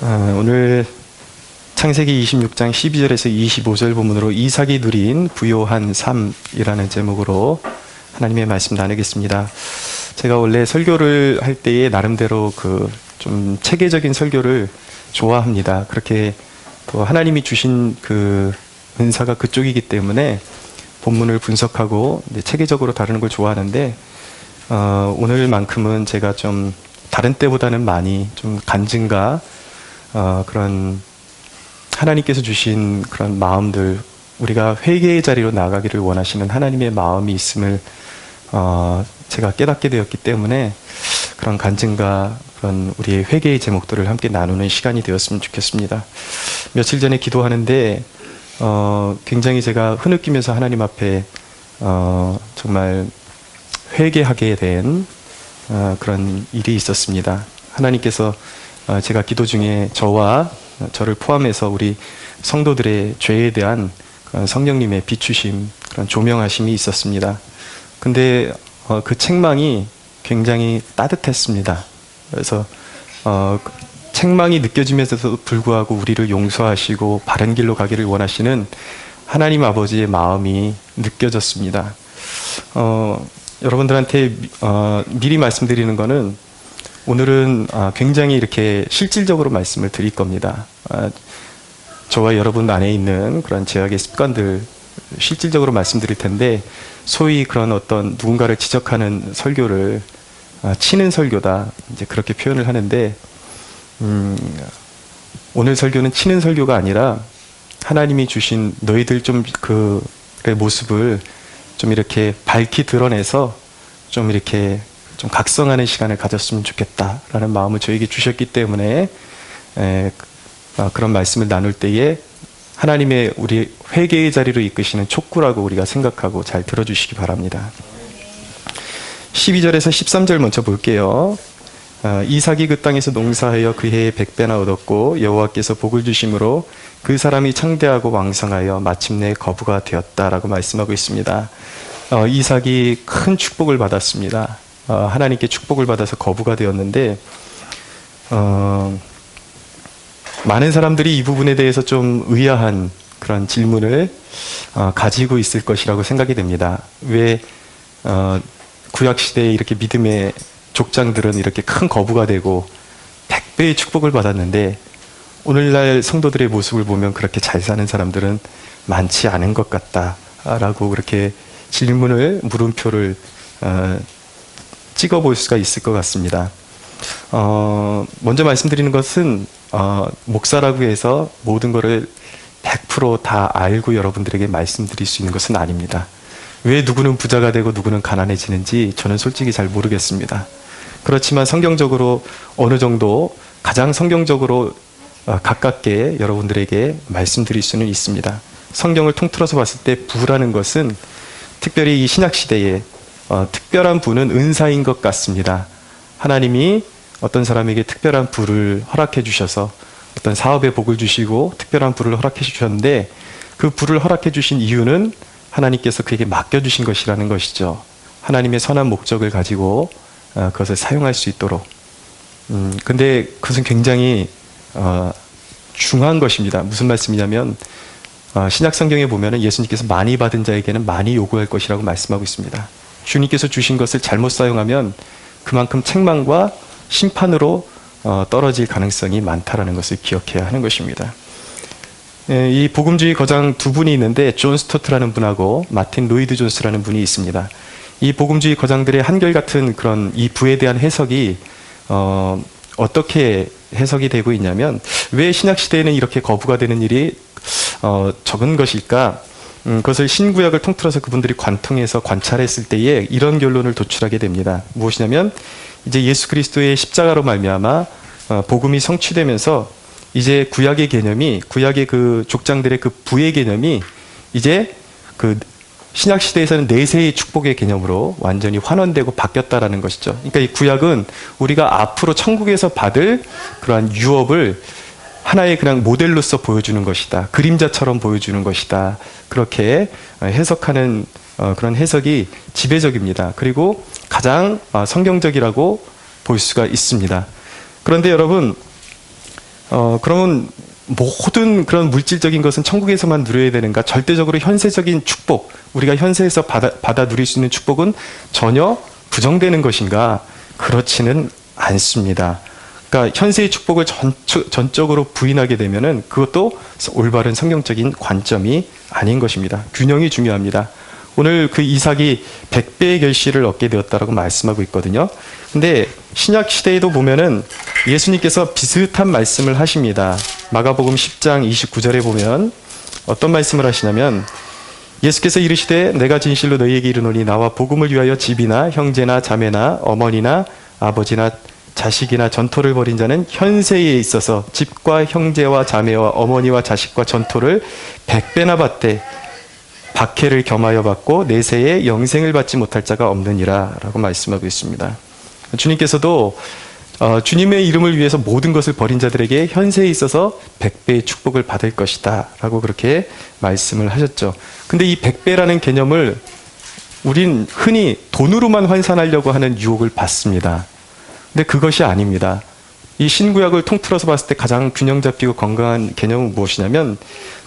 오늘 창세기 26장 12절에서 25절 본문으로 이삭이 누린 부요한 삶이라는 제목으로 하나님의 말씀 나누겠습니다. 제가 원래 설교를 할 때에 나름대로 좀 체계적인 설교를 좋아합니다. 그렇게 또 하나님이 주신 은사가 그쪽이기 때문에 본문을 분석하고 체계적으로 다루는 걸 좋아하는데 오늘만큼은 제가 좀 다른 때보다는 많이 좀 간증과 그런 하나님께서 주신 그런 마음들, 우리가 회개의 자리로 나가기를 원하시는 하나님의 마음이 있음을 제가 깨닫게 되었기 때문에 그런 간증과 그런 우리의 회개의 제목들을 함께 나누는 시간이 되었으면 좋겠습니다. 며칠 전에 기도하는데 굉장히 제가 흐느끼면서 하나님 앞에 정말 회개하게 된 그런 일이 있었습니다. 하나님께서 제가 기도 중에 저와 저를 포함해서 우리 성도들의 죄에 대한 그런 성령님의 비추심, 그런 조명하심이 있었습니다. 근데 그 책망이 굉장히 따뜻했습니다. 그래서 책망이 느껴지면서도 불구하고 우리를 용서하시고 바른 길로 가기를 원하시는 하나님 아버지의 마음이 느껴졌습니다. 여러분들한테 미리 말씀드리는 거는 오늘은 굉장히 이렇게 실질적으로 말씀을 드릴 겁니다. 저와 여러분 안에 있는 그런 죄악의 습관들 실질적으로 말씀드릴 텐데, 소위 그런 어떤 누군가를 지적하는 설교를 치는 설교다, 이제 그렇게 표현을 하는데, 오늘 설교는 치는 설교가 아니라 하나님이 주신 너희들 그 모습을 좀 이렇게 밝히 드러내서 좀 이렇게 좀 각성하는 시간을 가졌으면 좋겠다라는 마음을 저에게 주셨기 때문에 그런 말씀을 나눌 때에 하나님의 우리 회개의 자리로 이끄시는 촉구라고 우리가 생각하고 잘 들어주시기 바랍니다. 12절에서 13절 먼저 볼게요. 이삭이 그 땅에서 농사하여 그 해에 100배나 얻었고 여호와께서 복을 주심으로 그 사람이 창대하고 왕성하여 마침내 거부가 되었다라고 말씀하고 있습니다. 이삭이 큰 축복을 받았습니다. 하나님께 축복을 받아서 거부가 되었는데 많은 사람들이 이 부분에 대해서 좀 의아한 그런 질문을 가지고 있을 것이라고 생각이 됩니다. 왜 구약시대에 이렇게 믿음의 족장들은 이렇게 큰 거부가 되고 100배의 축복을 받았는데 오늘날 성도들의 모습을 보면 그렇게 잘 사는 사람들은 많지 않은 것 같다라고 그렇게 물음표를 찍어볼 수가 있을 것 같습니다. 먼저 말씀드리는 것은 목사라고 해서 모든 것을 100% 다 알고 여러분들에게 말씀드릴 수 있는 것은 아닙니다. 왜 누구는 부자가 되고 누구는 가난해지는지 저는 솔직히 잘 모르겠습니다. 그렇지만 성경적으로 어느 정도 가장 성경적으로 가깝게 여러분들에게 말씀드릴 수는 있습니다. 성경을 통틀어서 봤을 때 부라는 것은 특별히 이 신약시대에 특별한 부는 은사인 것 같습니다. 하나님이 어떤 사람에게 특별한 부를 허락해 주셔서 어떤 사업에 복을 주시고 특별한 부를 허락해 주셨는데 그 부를 허락해 주신 이유는 하나님께서 그에게 맡겨주신 것이라는 것이죠. 하나님의 선한 목적을 가지고 그것을 사용할 수 있도록. 근데 그것은 굉장히 중요한 것입니다. 무슨 말씀이냐면 신약 성경에 보면 예수님께서 많이 받은 자에게는 많이 요구할 것이라고 말씀하고 있습니다. 주님께서 주신 것을 잘못 사용하면 그만큼 책망과 심판으로 떨어질 가능성이 많다라는 것을 기억해야 하는 것입니다. 이 복음주의 거장 두 분이 있는데 존 스토트라는 분하고 마틴 로이드 존스라는 분이 있습니다. 이 복음주의 거장들의 한결같은 그런 이 부에 대한 해석이 어떻게 해석이 되고 있냐면, 왜 신약시대에는 이렇게 거부가 되는 일이 적은 것일까? 그것을 신구약을 통틀어서 그분들이 관통해서 관찰했을 때에 이런 결론을 도출하게 됩니다. 무엇이냐면 이제 예수 그리스도의 십자가로 말미암아 복음이 성취되면서 이제 구약의 개념이, 구약의 그 족장들의 그 부의 개념이 이제 그 신약시대에서는 내세의 축복의 개념으로 완전히 환원되고 바뀌었다라는 것이죠. 그러니까 이 구약은 우리가 앞으로 천국에서 받을 그러한 유업을 하나의 그냥 모델로서 보여주는 것이다, 그림자처럼 보여주는 것이다, 그렇게 해석하는 그런 해석이 지배적입니다. 그리고 가장 성경적이라고 볼 수가 있습니다. 그런데 여러분, 그러면 모든 그런 물질적인 것은 천국에서만 누려야 되는가? 절대적으로 현세적인 축복, 우리가 현세에서 받아 누릴 수 있는 축복은 전혀 부정되는 것인가? 그렇지는 않습니다. 그러니까 현세의 축복을 전적으로 부인하게 되면은 그것도 올바른 성경적인 관점이 아닌 것입니다. 균형이 중요합니다. 오늘 그 이삭이 100배의 결실을 얻게 되었다라고 말씀하고 있거든요. 근데 신약 시대에도 보면은 예수님께서 비슷한 말씀을 하십니다. 마가복음 10장 29절에 보면 어떤 말씀을 하시냐면 예수께서 이르시되 내가 진실로 너희에게 이르노니 나와 복음을 위하여 집이나 형제나 자매나 어머니나 아버지나 자식이나 전토를 벌인 자는 현세에 있어서 집과 형제와 자매와 어머니와 자식과 전토를 100배나 받되 박해를 겸하여 받고 내세에 영생을 받지 못할 자가 없느니라 라고 말씀하고 있습니다. 주님께서도 주님의 이름을 위해서 모든 것을 버린 자들에게 현세에 있어서 100배의 축복을 받을 것이다 라고 그렇게 말씀을 하셨죠. 근데 이 100배라는 개념을 우린 흔히 돈으로만 환산하려고 하는 유혹을 받습니다. 근데 그것이 아닙니다. 이 신구약을 통틀어서 봤을 때 가장 균형 잡히고 건강한 개념은 무엇이냐면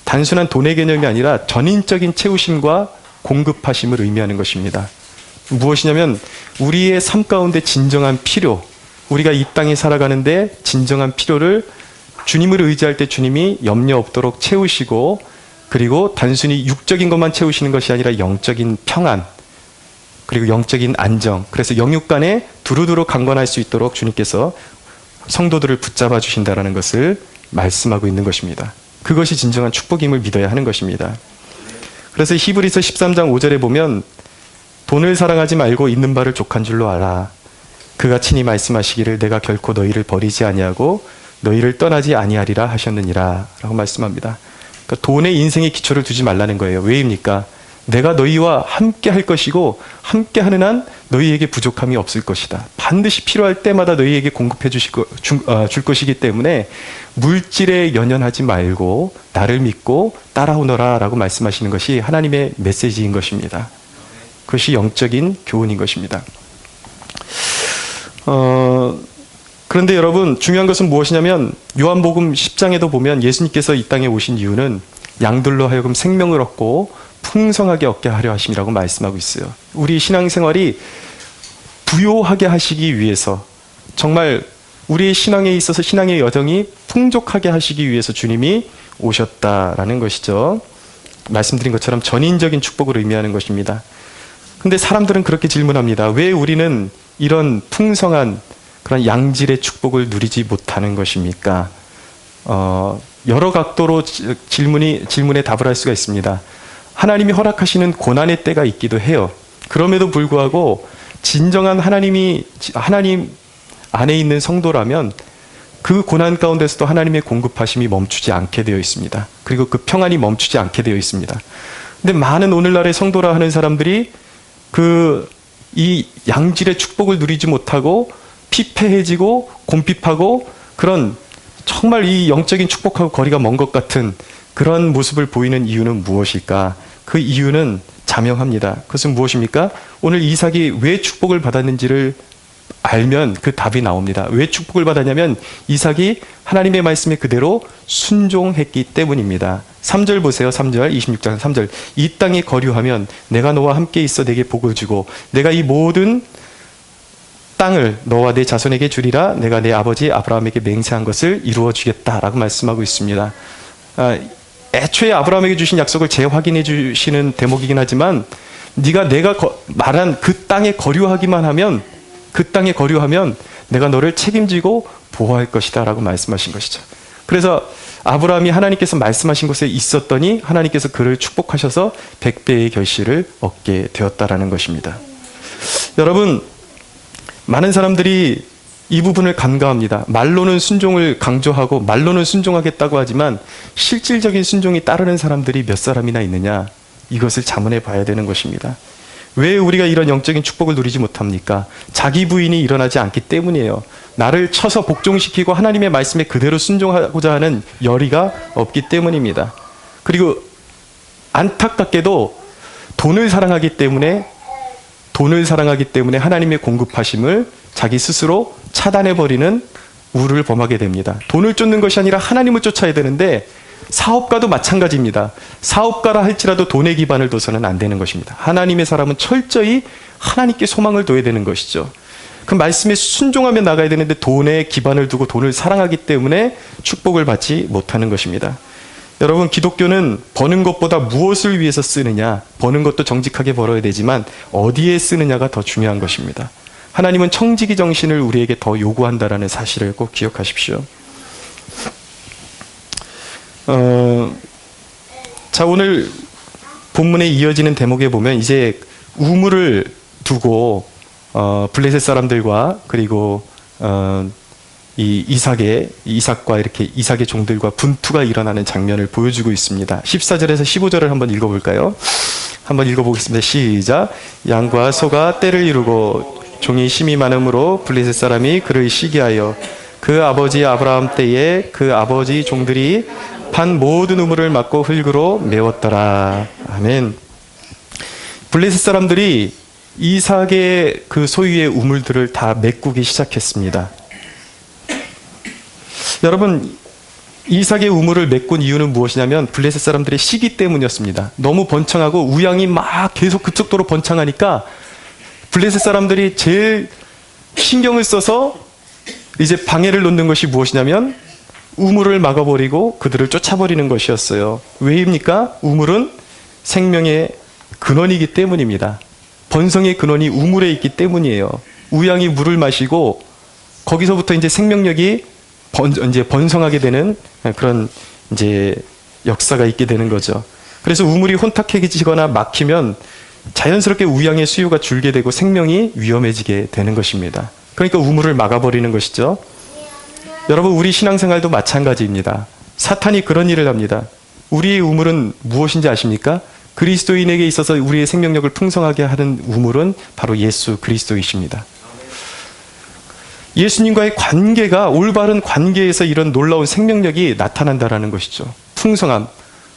단순한 돈의 개념이 아니라 전인적인 채우심과 공급하심을 의미하는 것입니다. 무엇이냐면 우리의 삶 가운데 진정한 필요, 우리가 이 땅에 살아가는데 진정한 필요를 주님을 의지할 때 주님이 염려 없도록 채우시고, 그리고 단순히 육적인 것만 채우시는 것이 아니라 영적인 평안, 그리고 영적인 안정, 그래서 영육 간에 두루두루 강건할 수 있도록 주님께서 성도들을 붙잡아 주신다는 것을 말씀하고 있는 것입니다. 그것이 진정한 축복임을 믿어야 하는 것입니다. 그래서 히브리서 13장 5절에 보면 돈을 사랑하지 말고 있는 바를 족한 줄로 알아. 그가 친히 말씀하시기를 내가 결코 너희를 버리지 아니하고 너희를 떠나지 아니하리라 하셨느니라 라고 말씀합니다. 그러니까 돈에 인생의 기초를 두지 말라는 거예요. 왜입니까? 내가 너희와 함께 할 것이고 함께 하는 한 너희에게 부족함이 없을 것이다. 반드시 필요할 때마다 너희에게 공급해 줄 것이기 때문에 물질에 연연하지 말고 나를 믿고 따라오너라 라고 말씀하시는 것이 하나님의 메시지인 것입니다. 그것이 영적인 교훈인 것입니다. 그런데 여러분, 중요한 것은 무엇이냐면 요한복음 10장에도 보면 예수님께서 이 땅에 오신 이유는 양들로 하여금 생명을 얻고 풍성하게 얻게 하려 하심이라고 말씀하고 있어요. 우리 신앙생활이 부요하게 하시기 위해서, 정말 우리의 신앙에 있어서 신앙의 여정이 풍족하게 하시기 위해서 주님이 오셨다라는 것이죠. 말씀드린 것처럼 전인적인 축복을 의미하는 것입니다. 근데 사람들은 그렇게 질문합니다. 왜 우리는 이런 풍성한 그런 양질의 축복을 누리지 못하는 것입니까? 여러 각도로 질문에 답을 할 수가 있습니다. 하나님이 허락하시는 고난의 때가 있기도 해요. 그럼에도 불구하고 진정한 하나님 안에 있는 성도라면 그 고난 가운데서도 하나님의 공급하심이 멈추지 않게 되어 있습니다. 그리고 그 평안이 멈추지 않게 되어 있습니다. 근데 많은 오늘날의 성도라 하는 사람들이 이 양질의 축복을 누리지 못하고 피폐해지고 곰핍하고 그런 정말 이 영적인 축복하고 거리가 먼 것 같은 그런 모습을 보이는 이유는 무엇일까? 그 이유는 자명합니다. 그것은 무엇입니까? 오늘 이삭이 왜 축복을 받았는지를 알면 그 답이 나옵니다. 왜 축복을 받았냐면 이삭이 하나님의 말씀에 그대로 순종했기 때문입니다. 3절 보세요. 3절, 26장 3절. 이 땅에 거류하면 내가 너와 함께 있어 내게 복을 주고 내가 이 모든 땅을 너와 내 자손에게 주리라. 내가 내 아버지 아브라함에게 맹세한 것을 이루어 주겠다라고 말씀하고 있습니다. 애초에 아브라함에게 주신 약속을 재확인해 주시는 대목이긴 하지만 내가 말한 그 땅에 거류하기만 하면, 그 땅에 거류하면 내가 너를 책임지고 보호할 것이다 라고 말씀하신 것이죠. 그래서 아브라함이 하나님께서 말씀하신 곳에 있었더니 하나님께서 그를 축복하셔서 100배의 결실을 얻게 되었다라는 것입니다. 여러분, 많은 사람들이 이 부분을 간과합니다. 말로는 순종을 강조하고 말로는 순종하겠다고 하지만 실질적인 순종이 따르는 사람들이 몇 사람이나 있느냐, 이것을 자문해 봐야 되는 것입니다. 왜 우리가 이런 영적인 축복을 누리지 못합니까? 자기 부인이 일어나지 않기 때문이에요. 나를 쳐서 복종시키고 하나님의 말씀에 그대로 순종하고자 하는 열의가 없기 때문입니다. 그리고 안타깝게도 돈을 사랑하기 때문에 하나님의 공급하심을 자기 스스로 차단해버리는 우를 범하게 됩니다. 돈을 쫓는 것이 아니라 하나님을 쫓아야 되는데 사업가도 마찬가지입니다. 사업가라 할지라도 돈에 기반을 둬서는 안 되는 것입니다. 하나님의 사람은 철저히 하나님께 소망을 둬야 되는 것이죠. 그 말씀에 순종하며 나가야 되는데 돈에 기반을 두고 돈을 사랑하기 때문에 축복을 받지 못하는 것입니다. 여러분, 기독교는 버는 것보다 무엇을 위해서 쓰느냐, 버는 것도 정직하게 벌어야 되지만 어디에 쓰느냐가 더 중요한 것입니다. 하나님은 청지기 정신을 우리에게 더 요구한다라는 사실을 꼭 기억하십시오. 자, 오늘 본문에 이어지는 대목에 보면 이제 우물을 두고 블레셋 사람들과 그리고 이삭과 이렇게 이삭의 종들과 분투가 일어나는 장면을 보여주고 있습니다. 14절에서 15절을 한번 읽어볼까요? 한번 읽어보겠습니다. 시작. 양과 소가 떼를 이루고 종이 심이 많음으로 블레셋 사람이 그를 시기하여 그 아버지 아브라함 때에 그 아버지 종들이 판 모든 우물을 막고 흙으로 메웠더라. 아멘. 블레셋 사람들이 이삭의 그 소유의 우물들을 다 메꾸기 시작했습니다. 여러분, 이삭의 우물을 메꾼 이유는 무엇이냐면 블레셋 사람들의 시기 때문이었습니다. 너무 번창하고 우양이 막 계속 그쪽도로 번창하니까 블레셋 사람들이 제일 신경을 써서 이제 방해를 놓는 것이 무엇이냐면 우물을 막아버리고 그들을 쫓아버리는 것이었어요. 왜입니까? 우물은 생명의 근원이기 때문입니다. 번성의 근원이 우물에 있기 때문이에요. 우양이 물을 마시고 거기서부터 이제 생명력이 이제 번성하게 되는 그런 이제 역사가 있게 되는 거죠. 그래서 우물이 혼탁해지거나 막히면 자연스럽게 우양의 수요가 줄게 되고 생명이 위험해지게 되는 것입니다. 그러니까 우물을 막아버리는 것이죠. 여러분, 우리 신앙생활도 마찬가지입니다. 사탄이 그런 일을 합니다. 우리의 우물은 무엇인지 아십니까? 그리스도인에게 있어서 우리의 생명력을 풍성하게 하는 우물은 바로 예수 그리스도이십니다. 예수님과의 관계가, 올바른 관계에서 이런 놀라운 생명력이 나타난다라는 것이죠. 풍성함,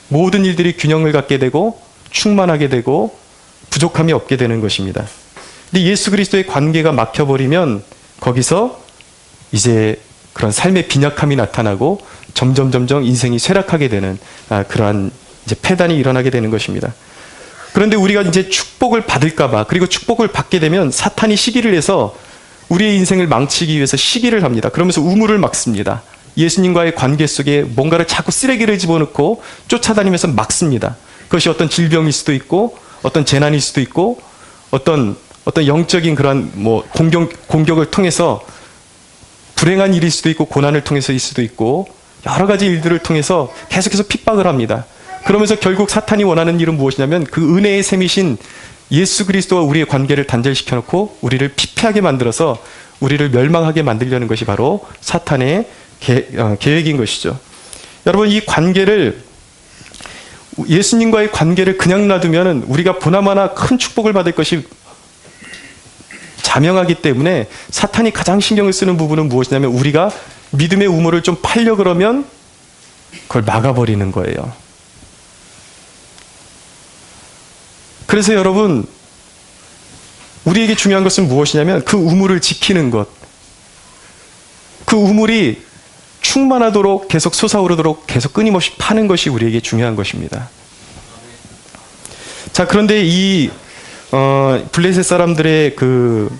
모든 일들이 균형을 갖게 되고 충만하게 되고 부족함이 없게 되는 것입니다. 근데 예수 그리스도의 관계가 막혀버리면 거기서 이제 그런 삶의 빈약함이 나타나고 점점 인생이 쇠락하게 되는 그러한 이제 폐단이 일어나게 되는 것입니다. 그런데 우리가 이제 축복을 받을까봐, 그리고 축복을 받게 되면 사탄이 시기를 해서 우리의 인생을 망치기 위해서 시기를 합니다. 그러면서 우물을 막습니다. 예수님과의 관계 속에 뭔가를 자꾸 쓰레기를 집어넣고 쫓아다니면서 막습니다. 그것이 어떤 질병일 수도 있고 어떤 재난일 수도 있고 어떤 영적인 그런 공격을 통해서 불행한 일일 수도 있고 고난을 통해서일 수도 있고 여러 가지 일들을 통해서 계속해서 핍박을 합니다. 그러면서 결국 사탄이 원하는 일은 무엇이냐면 그 은혜의 셈이신 예수 그리스도와 우리의 관계를 단절시켜 놓고 우리를 피폐하게 만들어서 우리를 멸망하게 만들려는 것이 바로 사탄의 계획인 것이죠. 여러분, 이 관계를, 예수님과의 관계를 그냥 놔두면 우리가 보나마나 큰 축복을 받을 것이 자명하기 때문에 사탄이 가장 신경을 쓰는 부분은 무엇이냐면 우리가 믿음의 우물을 좀 팔려 그러면 그걸 막아버리는 거예요. 그래서 여러분, 우리에게 중요한 것은 무엇이냐면 그 우물을 지키는 것, 그 우물이 충만하도록 계속 솟아오르도록 계속 끊임없이 파는 것이 우리에게 중요한 것입니다. 자, 그런데 이 블레셋 사람들의 그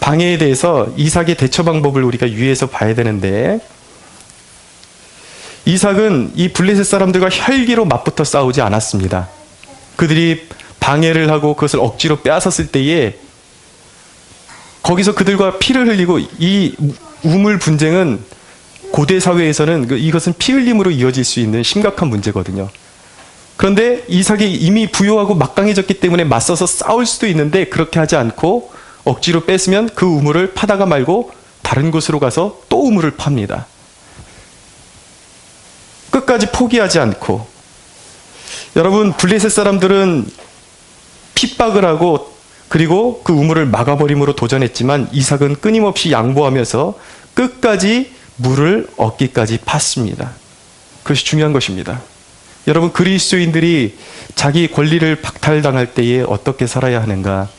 방해에 대해서 이삭의 대처 방법을 우리가 유의해서 봐야 되는데, 이삭은 이 블레셋 사람들과 혈기로 맞붙어 싸우지 않았습니다. 그들이 방해를 하고 그것을 억지로 빼앗았을 때에 거기서 그들과 피를 흘리고, 이 우물 분쟁은 고대 사회에서는 이것은 피 흘림으로 이어질 수 있는 심각한 문제거든요. 그런데 이삭이 이미 부요하고 막강해졌기 때문에 맞서서 싸울 수도 있는데 그렇게 하지 않고 억지로 뺐으면 그 우물을 파다가 말고 다른 곳으로 가서 또 우물을 팝니다. 끝까지 포기하지 않고. 여러분, 블레셋 사람들은 핍박을 하고 그리고 그 우물을 막아버림으로 도전했지만 이삭은 끊임없이 양보하면서 끝까지 물을 얻기까지 팠습니다. 그것이 중요한 것입니다. 여러분, 그리스도인들이 자기 권리를 박탈당할 때에 어떻게 살아야 하는가?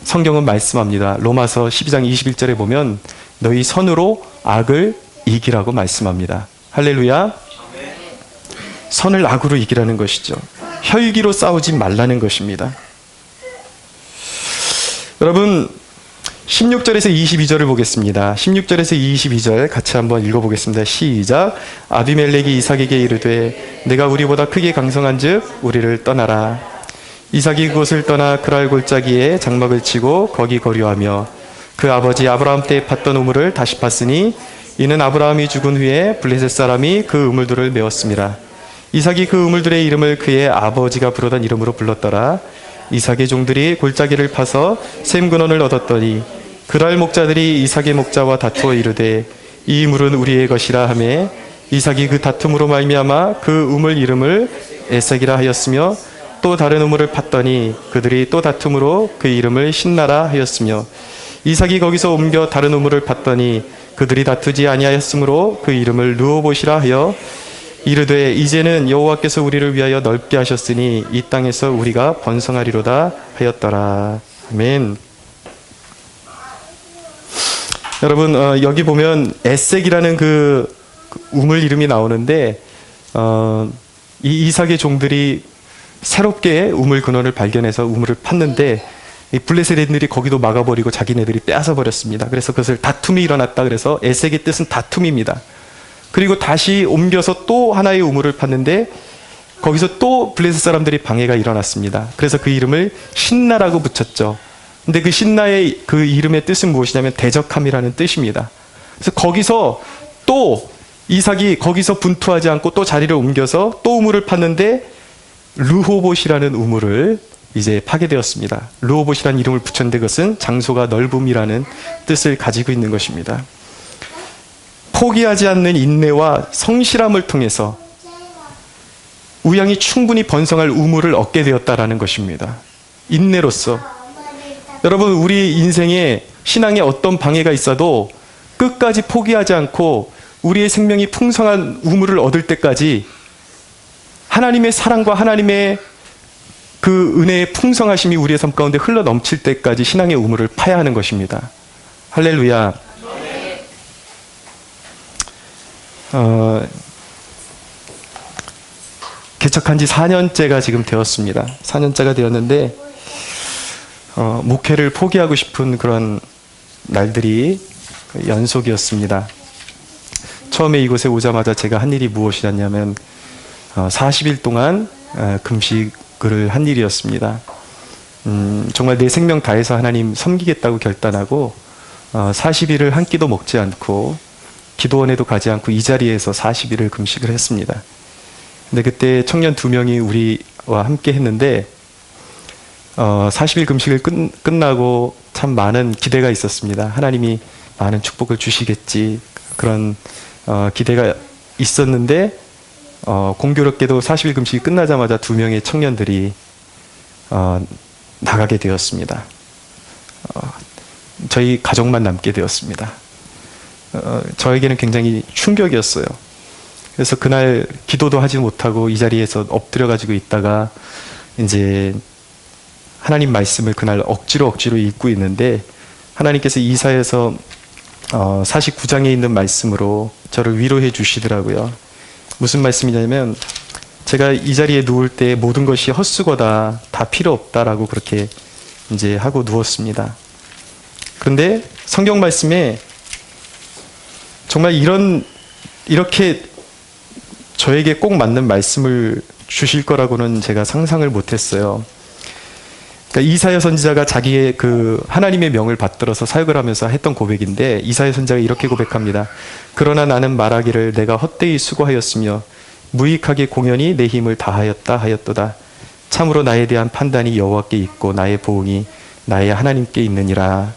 성경은 말씀합니다. 로마서 12장 21절에 보면 너희 선으로 악을 이기라고 말씀합니다. 할렐루야. 선을 악으로 이기라는 것이죠. 혈기로 싸우지 말라는 것입니다. 여러분 16절에서 22절을 보겠습니다. 16절에서 22절 같이 한번 읽어보겠습니다. 시작. 아비멜렉이 이삭에게 이르되 내가 우리보다 크게 강성한즉 우리를 떠나라. 이삭이 그곳을 떠나 그랄 골짜기에 장막을 치고 거기 거류하며 그 아버지 아브라함 때 팠던 우물을 다시 팠으니 이는 아브라함이 죽은 후에 블레셋 사람이 그 우물들을 메웠습니다. 이삭이 그 우물들의 이름을 그의 아버지가 부르던 이름으로 불렀더라. 이삭의 종들이 골짜기를 파서 샘 근원을 얻었더니 그랄 목자들이 이삭의 목자와 다투어 이르되 이 물은 우리의 것이라 하매 이삭이 그 다툼으로 말미암아 그 우물 이름을 에색이라 하였으며 또 다른 우물을 팠더니 그들이 또 다툼으로 그 이름을 신나라 하였으며 이삭이 거기서 옮겨 다른 우물을 팠더니 그들이 다투지 아니하였으므로 그 이름을 르호봇이라 하여 이르되 이제는 여호와께서 우리를 위하여 넓게 하셨으니 이 땅에서 우리가 번성하리로다 하였더라. 아멘. 여러분 여기 보면 에색이라는 그 우물 이름이 나오는데 이 이삭의 종들이 새롭게 우물 근원을 발견해서 우물을 팠는데 이 블레셋인들이 거기도 막아버리고 자기네들이 빼앗아 버렸습니다. 그래서 그것을 다툼이 일어났다. 그래서 에색의 뜻은 다툼입니다. 그리고 다시 옮겨서 또 하나의 우물을 팠는데 거기서 또 블레셋 사람들이 방해가 일어났습니다. 그래서 그 이름을 신나라고 붙였죠. 근데 그 신나의 그 이름의 뜻은 무엇이냐면 대적함이라는 뜻입니다. 그래서 거기서 또 이삭이 거기서 분투하지 않고 또 자리를 옮겨서 또 우물을 팠는데 르호봇이라는 우물을 이제 파게 되었습니다. 르호봇이라는 이름을 붙였는데 그것은 장소가 넓음이라는 뜻을 가지고 있는 것입니다. 포기하지 않는 인내와 성실함을 통해서 우양이 충분히 번성할 우물을 얻게 되었다라는 것입니다. 인내로서. 여러분 우리 인생에 신앙에 어떤 방해가 있어도 끝까지 포기하지 않고 우리의 생명이 풍성한 우물을 얻을 때까지 하나님의 사랑과 하나님의 그 은혜의 풍성하심이 우리의 삶 가운데 흘러 넘칠 때까지 신앙의 우물을 파야 하는 것입니다. 할렐루야. 개척한 지 4년째가 지금 되었습니다. 4년째가 되었는데 목회를 포기하고 싶은 그런 날들이 연속이었습니다. 처음에 이곳에 오자마자 제가 한 일이 무엇이었냐면 40일 동안 금식을 한 일이었습니다. 정말 내 생명 다해서 하나님 섬기겠다고 결단하고 40일을 한 끼도 먹지 않고 기도원에도 가지 않고 이 자리에서 40일을 금식을 했습니다. 근데 그때 청년 2명이 우리와 함께 했는데 40일 금식을 끝나고 참 많은 기대가 있었습니다. 하나님이 많은 축복을 주시겠지 그런 기대가 있었는데 공교롭게도 40일 금식이 끝나자마자 2명의 청년들이 나가게 되었습니다. 저희 가족만 남게 되었습니다. 저에게는 굉장히 충격이었어요. 그래서 그날 기도도 하지 못하고 이 자리에서 엎드려 가지고 있다가 이제 하나님 말씀을 그날 억지로 읽고 있는데 하나님께서 이사야서 49장에 있는 말씀으로 저를 위로해 주시더라고요. 무슨 말씀이냐면 제가 이 자리에 누울 때 모든 것이 헛수고다, 다 필요 없다라고 그렇게 이제 하고 누웠습니다. 그런데 성경 말씀에 정말 이렇게 저에게 꼭 맞는 말씀을 주실 거라고는 제가 상상을 못했어요. 그러니까 이사야 선지자가 자기의 그 하나님의 명을 받들어서 사역을 하면서 했던 고백인데 이사야 선지자가 이렇게 고백합니다. 그러나 나는 말하기를 내가 헛되이 수고하였으며 무익하게 공연히 내 힘을 다하였다 하였도다. 참으로 나에 대한 판단이 여호와께 있고 나의 보응이 나의 하나님께 있느니라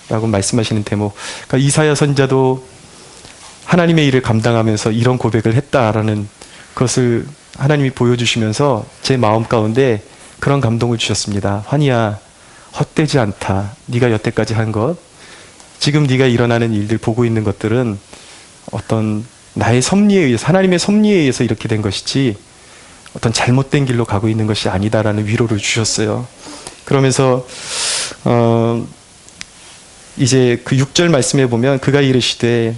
라고 말씀하시는 대목. 그러니까 이사야 선지자도 하나님의 일을 감당하면서 이런 고백을 했다라는 것을 하나님이 보여주시면서 제 마음 가운데 그런 감동을 주셨습니다. 환희야, 헛되지 않다. 네가 여태까지 한 것, 지금 네가 일어나는 일들 보고 있는 것들은 어떤 나의 섭리에 의해서, 하나님의 섭리에 의해서 이렇게 된 것이지 어떤 잘못된 길로 가고 있는 것이 아니다라는 위로를 주셨어요. 그러면서 이제 그 6절 말씀에 보면 그가 이르시되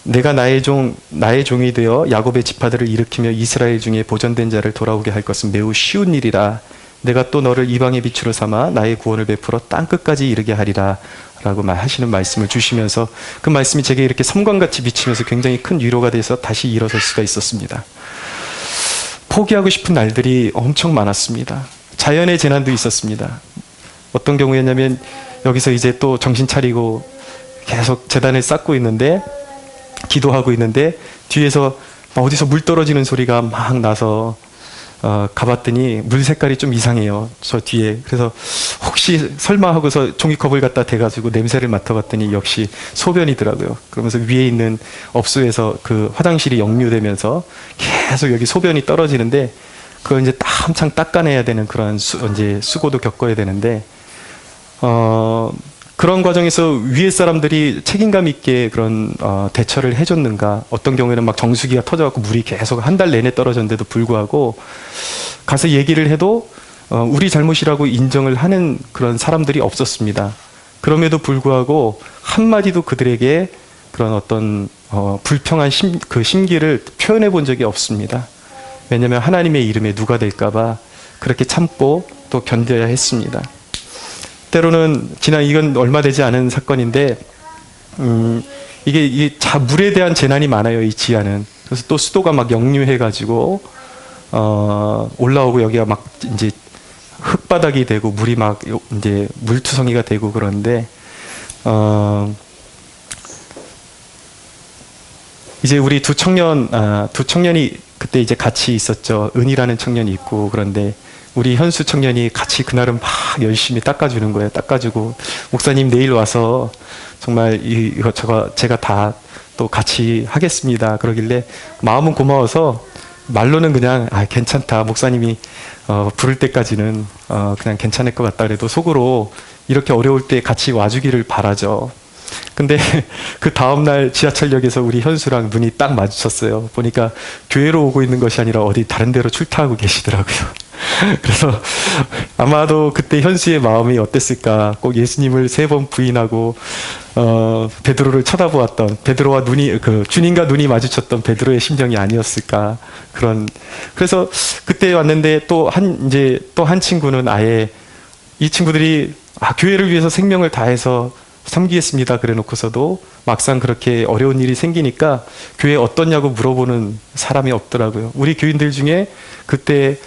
내가 나의 종이 되어 야곱의 지파들을 일으키며 이스라엘 중에 보존된 자를 돌아오게 할 것은 매우 쉬운 일이라. 내가 또 너를 이방의 빛으로 삼아 나의 구원을 베풀어 땅끝까지 이르게 하리라 라고 하시는 말씀을 주시면서 그 말씀이 제게 이렇게 섬광같이 비치면서 굉장히 큰 위로가 돼서 다시 일어설 수가 있었습니다. 포기하고 싶은 날들이 엄청 많았습니다. 자연의 재난도 있었습니다. 어떤 경우였냐면 여기서 이제 또 정신 차리고 계속 제단을 쌓고 있는데 기도하고 있는데 뒤에서 어디서 물 떨어지는 소리가 막 나서 가봤더니 물 색깔이 좀 이상해요. 저 뒤에. 그래서 혹시 설마 하고서 종이컵을 갖다 대가지고 냄새를 맡아봤더니 역시 소변이더라고요. 그러면서 위에 있는 업소에서 그 화장실이 역류되면서 계속 여기 소변이 떨어지는데 그걸 이제 한창 닦아내야 되는 그런 이제 수고도 겪어야 되는데 그런 과정에서 위에 사람들이 책임감 있게 그런 대처를 해줬는가. 어떤 경우에는 막 정수기가 터져갖고 물이 계속 한 달 내내 떨어졌는데도 불구하고 가서 얘기를 해도 우리 잘못이라고 인정을 하는 그런 사람들이 없었습니다. 그럼에도 불구하고 한마디도 그들에게 그런 어떤 불평한 그 심기를 표현해 본 적이 없습니다. 왜냐하면 하나님의 이름에 누가 될까봐 그렇게 참고 또 견뎌야 했습니다. 때로는 이건 얼마 되지 않은 사건인데 이게 물에 대한 재난이 많아요, 이 지하는. 그래서 또 수도가 막 역류해가지고 올라오고 여기가 막 이제 흙바닥이 되고 물이 막 이제 물투성이가 되고 그런데 이제 우리 두 청년이 그때 이제 같이 있었죠. 은이라는 청년이 있고. 그런데 우리 현수 청년이 같이 그날은 막 열심히 닦아주는 거예요. 닦아주고 목사님 내일 와서 정말 이거 제가 다 또 같이 하겠습니다. 그러길래 마음은 고마워서 말로는 그냥 괜찮다. 목사님이 부를 때까지는 그냥 괜찮을 것 같다. 그래도 속으로 이렇게 어려울 때 같이 와주기를 바라죠. 근데 그 다음날 지하철역에서 우리 현수랑 눈이 딱 마주쳤어요. 보니까 교회로 오고 있는 것이 아니라 어디 다른 데로 출타하고 계시더라고요. 그래서 아마도 그때 현수의 마음이 어땠을까. 꼭 예수님을 3번 부인하고 베드로를 쳐다보았던 베드로와 주님과 눈이 마주쳤던 베드로의 심정이 아니었을까. 그래서 그때 왔는데 또 한 친구는 아예 이 친구들이 교회를 위해서 생명을 다해서 섬기겠습니다. 그래 놓고서도 막상 그렇게 어려운 일이 생기니까 교회 어떻냐고 물어보는 사람이 없더라고요. 우리 교인들 중에 그때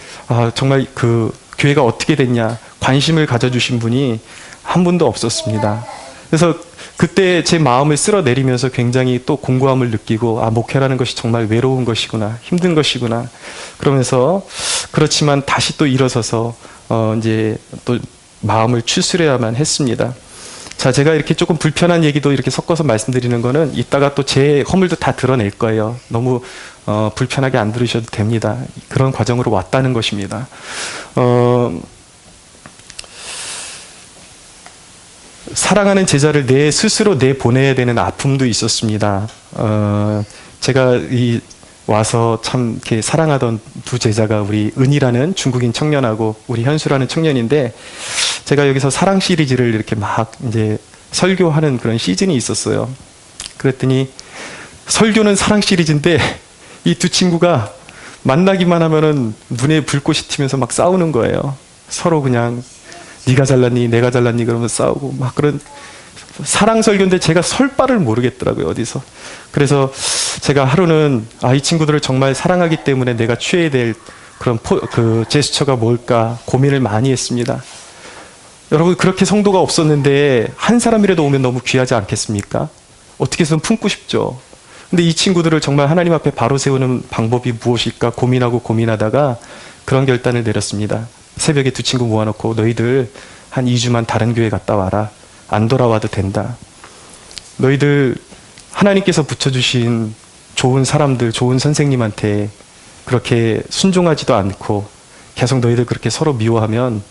정말 그 교회가 어떻게 됐냐 관심을 가져주신 분이 한 분도 없었습니다. 그래서 그때 제 마음을 쓸어내리면서 굉장히 또 공고함을 느끼고 목회라는 것이 정말 외로운 것이구나, 힘든 것이구나. 그러면서 그렇지만 다시 또 일어서서 이제 또 마음을 추스려야만 했습니다. 자, 제가 이렇게 조금 불편한 얘기도 이렇게 섞어서 말씀드리는 거는 이따가 또 제 허물도 다 드러낼 거예요. 너무 불편하게 안 들으셔도 됩니다. 그런 과정으로 왔다는 것입니다. 사랑하는 제자를 스스로 내보내야 되는 아픔도 있었습니다. 제가 와서 참 이렇게 사랑하던 두 제자가 우리 은이라는 중국인 청년하고 우리 현수라는 청년인데 제가 여기서 사랑 시리즈를 이렇게 막 이제 설교하는 그런 시즌이 있었어요. 그랬더니 설교는 사랑 시리즈인데 이 두 친구가 만나기만 하면은 눈에 불꽃이 튀면서 막 싸우는 거예요. 서로 그냥 네가 잘났니 내가 잘났니 그러면서 싸우고 막 그런 사랑 설교인데 제가 설 바를 모르겠더라고요, 어디서. 그래서 제가 하루는 이 친구들을 정말 사랑하기 때문에 내가 취해야 될 그런 그 제스처가 뭘까 고민을 많이 했습니다. 여러분, 그렇게 성도가 없었는데 한 사람이라도 오면 너무 귀하지 않겠습니까? 어떻게 해서든 품고 싶죠. 근데 이 친구들을 정말 하나님 앞에 바로 세우는 방법이 무엇일까 고민하다가 그런 결단을 내렸습니다. 새벽에 두 친구 모아놓고 너희들 한 2주만 다른 교회 갔다 와라. 안 돌아와도 된다. 너희들 하나님께서 붙여주신 좋은 사람들, 좋은 선생님한테 그렇게 순종하지도 않고 계속 너희들 그렇게 서로 미워하면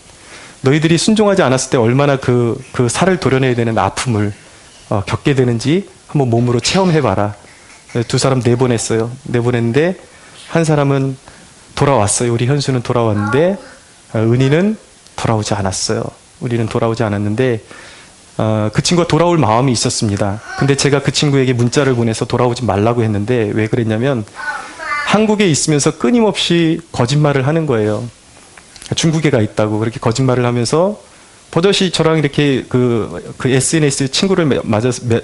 너희들이 순종하지 않았을 때 얼마나 그 살을 도려내야 되는 아픔을 겪게 되는지 한번 몸으로 체험해봐라. 두 사람 내보냈어요. 내보냈는데 한 사람은 돌아왔어요. 우리 현수는 돌아왔는데 은희는 돌아오지 않았어요. 우리는 돌아오지 않았는데 그 친구가 돌아올 마음이 있었습니다. 근데 제가 그 친구에게 문자를 보내서 돌아오지 말라고 했는데 왜 그랬냐면 한국에 있으면서 끊임없이 거짓말을 하는 거예요. 중국에 가 있다고 그렇게 거짓말을 하면서 버젓이 저랑 이렇게 그 SNS 친구를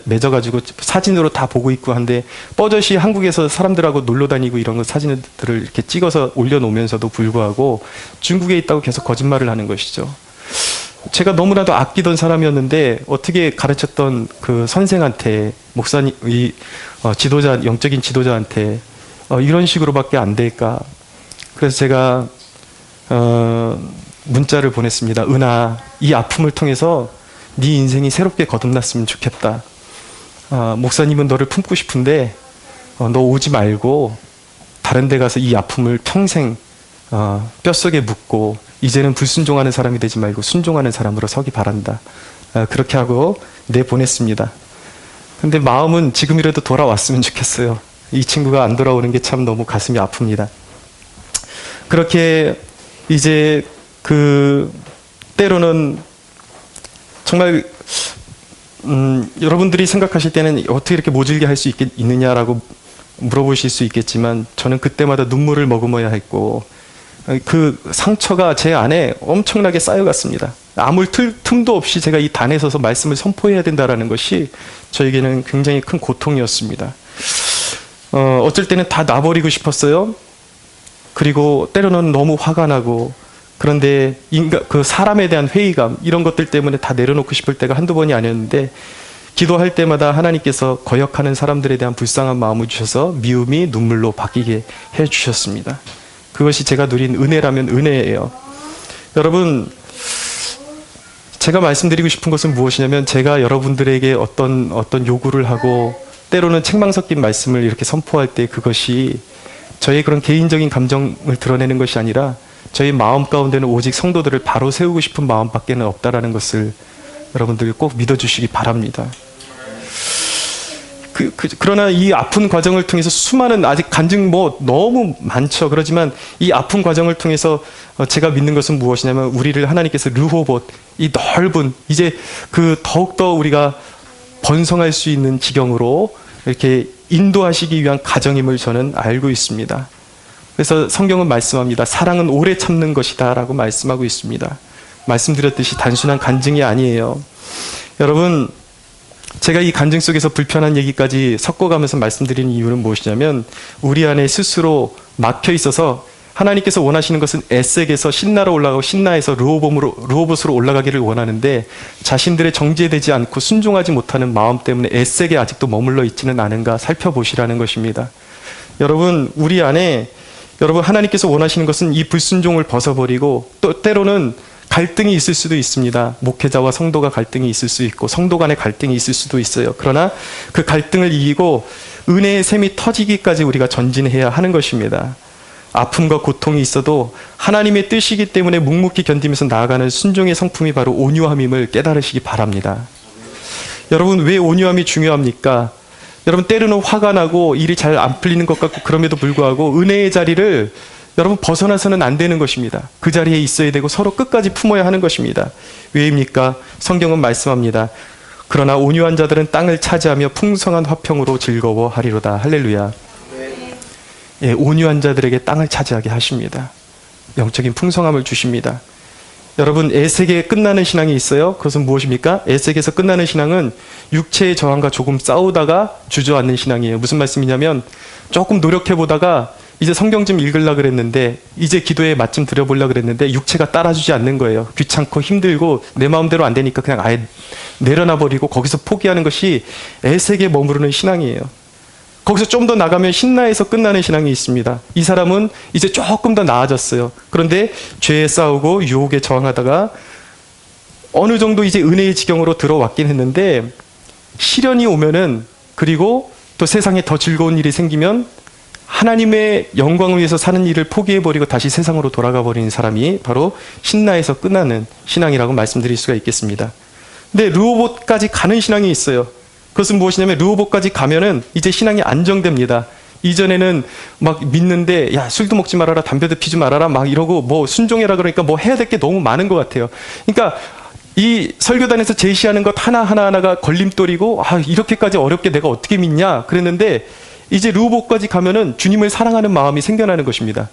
맺어가지고 사진으로 다 보고 있고 한데 버젓이 한국에서 사람들하고 놀러 다니고 이런 거 사진들을 이렇게 찍어서 올려놓으면서도 불구하고 중국에 있다고 계속 거짓말을 하는 것이죠. 제가 너무나도 아끼던 사람이었는데 어떻게 가르쳤던 그 선생한테 목사님, 지도자, 영적인 지도자한테 이런 식으로밖에 안 될까? 그래서 제가 문자를 보냈습니다. 은하, 이 아픔을 통해서 네 인생이 새롭게 거듭났으면 좋겠다. 목사님은 너를 품고 싶은데 너 오지 말고 다른 데 가서 이 아픔을 평생 뼛속에 묻고 이제는 불순종하는 사람이 되지 말고 순종하는 사람으로 서기 바란다. 그렇게 하고 내보냈습니다. 근데 마음은 지금이라도 돌아왔으면 좋겠어요. 이 친구가 안 돌아오는 게 참 너무 가슴이 아픕니다. 그렇게 이제 때로는 정말 여러분들이 생각하실 때는 어떻게 이렇게 모질게 할 수 있느냐라고 물어보실 수 있겠지만 저는 그때마다 눈물을 머금어야 했고 그 상처가 제 안에 엄청나게 쌓여갔습니다. 아무 틈도 없이 제가 이 단에 서서 말씀을 선포해야 된다는 것이 저에게는 굉장히 큰 고통이었습니다. 어쩔 때는 다 놔버리고 싶었어요. 그리고 때로는 너무 화가 나고 그런데 그 사람에 대한 회의감 이런 것들 때문에 다 내려놓고 싶을 때가 한두 번이 아니었는데 기도할 때마다 하나님께서 거역하는 사람들에 대한 불쌍한 마음을 주셔서 미움이 눈물로 바뀌게 해주셨습니다. 그것이 제가 누린 은혜라면 은혜예요. 여러분, 제가 말씀드리고 싶은 것은 무엇이냐면 제가 여러분들에게 어떤 요구를 하고 때로는 책망 섞인 말씀을 이렇게 선포할 때 그것이 저의 그런 개인적인 감정을 드러내는 것이 아니라 저희 마음 가운데는 오직 성도들을 바로 세우고 싶은 마음밖에는 없다라는 것을 여러분들 꼭 믿어주시기 바랍니다. 그러나 이 아픈 과정을 통해서 수많은 아직 간증 너무 많죠. 그렇지만 이 아픈 과정을 통해서 제가 믿는 것은 무엇이냐면 우리를 하나님께서 르호봇, 이 넓은 이제 더욱더 우리가 번성할 수 있는 지경으로 이렇게 인도하시기 위한 과정임을 저는 알고 있습니다. 그래서 성경은 말씀합니다. 사랑은 오래 참는 것이다 라고 말씀하고 있습니다. 말씀드렸듯이 단순한 간증이 아니에요. 여러분, 제가 이 간증 속에서 불편한 얘기까지 섞어가면서 말씀드리는 이유는 무엇이냐면 우리 안에 스스로 막혀 있어서 하나님께서 원하시는 것은 에색에서 신나로 올라가고 신나에서 르호봇으로 올라가기를 원하는데 자신들의 정죄되지 않고 순종하지 못하는 마음 때문에 에색에 아직도 머물러 있지는 않은가 살펴보시라는 것입니다. 여러분, 우리 안에 하나님께서 원하시는 것은 이 불순종을 벗어버리고 또 때로는 갈등이 있을 수도 있습니다. 목회자와 성도가 갈등이 있을 수 있고 성도 간의 갈등이 있을 수도 있어요. 그러나 그 갈등을 이기고 은혜의 샘이 터지기까지 우리가 전진해야 하는 것입니다. 아픔과 고통이 있어도 하나님의 뜻이기 때문에 묵묵히 견디면서 나아가는 순종의 성품이 바로 온유함임을 깨달으시기 바랍니다. 여러분, 왜 온유함이 중요합니까? 여러분, 때로는 화가 나고 일이 잘 안 풀리는 것 같고 그럼에도 불구하고 은혜의 자리를 여러분 벗어나서는 안 되는 것입니다. 그 자리에 있어야 되고 서로 끝까지 품어야 하는 것입니다. 왜입니까? 성경은 말씀합니다. 그러나 온유한 자들은 땅을 차지하며 풍성한 화평으로 즐거워하리로다. 할렐루야. 예, 온유한 자들에게 땅을 차지하게 하십니다. 영적인 풍성함을 주십니다. 여러분, 에색에 끝나는 신앙이 있어요. 그것은 무엇입니까? 에색에서 끝나는 신앙은 육체의 저항과 조금 싸우다가 주저앉는 신앙이에요. 무슨 말씀이냐면 조금 노력해보다가 이제 성경 좀 읽으려고 그랬는데 이제 기도에 맛 좀 드려보려고 그랬는데 육체가 따라주지 않는 거예요. 귀찮고 힘들고 내 마음대로 안 되니까 그냥 아예 내려놔버리고 거기서 포기하는 것이 에색에 머무르는 신앙이에요. 거기서 좀 더 나가면 신나에서 끝나는 신앙이 있습니다. 이 사람은 이제 조금 더 나아졌어요. 그런데 죄에 싸우고 유혹에 저항하다가 어느 정도 이제 은혜의 지경으로 들어왔긴 했는데 시련이 오면은 그리고 또 세상에 더 즐거운 일이 생기면 하나님의 영광을 위해서 사는 일을 포기해버리고 다시 세상으로 돌아가 버리는 사람이 바로 신나에서 끝나는 신앙이라고 말씀드릴 수가 있겠습니다. 근데 르호봇까지 가는 신앙이 있어요. 그것은 무엇이냐면 르호봇까지 가면은 이제 신앙이 안정됩니다. 이전에는 막 믿는데 야 술도 먹지 말아라 담배도 피지 말아라 막 이러고 뭐 순종해라 그러니까 뭐 해야 될 게 너무 많은 것 같아요. 그러니까 이 설교단에서 제시하는 것 하나하나가 걸림돌이고, 이렇게까지 어렵게 내가 어떻게 믿냐 그랬는데, 이제 르호봇까지 가면은 주님을 사랑하는 마음이 생겨나는 것입니다.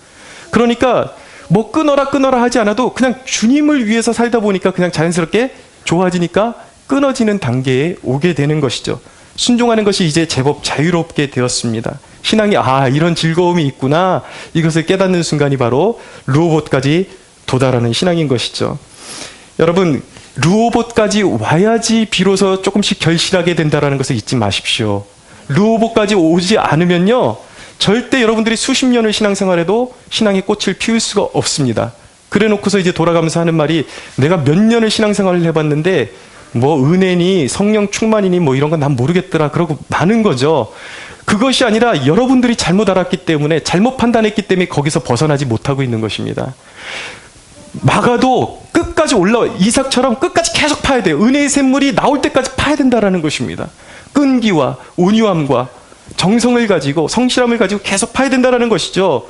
그러니까 뭐 끊어라 하지 않아도 그냥 주님을 위해서 살다 보니까 그냥 자연스럽게 좋아지니까 끊어지는 단계에 오게 되는 것이죠. 순종하는 것이 이제 제법 자유롭게 되었습니다. 신앙이 이런 즐거움이 있구나, 이것을 깨닫는 순간이 바로 르호봇까지 도달하는 신앙인 것이죠. 여러분, 르호봇까지 와야지 비로소 조금씩 결실하게 된다는 것을 잊지 마십시오. 르호봇까지 오지 않으면요, 절대 여러분들이 수십 년을 신앙생활해도 신앙의 꽃을 피울 수가 없습니다. 그래 놓고서 이제 돌아가면서 하는 말이, 내가 몇 년을 신앙생활을 해봤는데 뭐 은혜니 성령 충만이니 뭐 이런 건 난 모르겠더라, 그러고 마는 거죠. 그것이 아니라 여러분들이 잘못 알았기 때문에, 잘못 판단했기 때문에 거기서 벗어나지 못하고 있는 것입니다. 막아도 끝까지 이삭처럼 끝까지 계속 파야 돼요. 은혜의 샘물이 나올 때까지 파야 된다는 것입니다. 끈기와 온유함과 정성을 가지고, 성실함을 가지고 계속 파야 된다는 것이죠.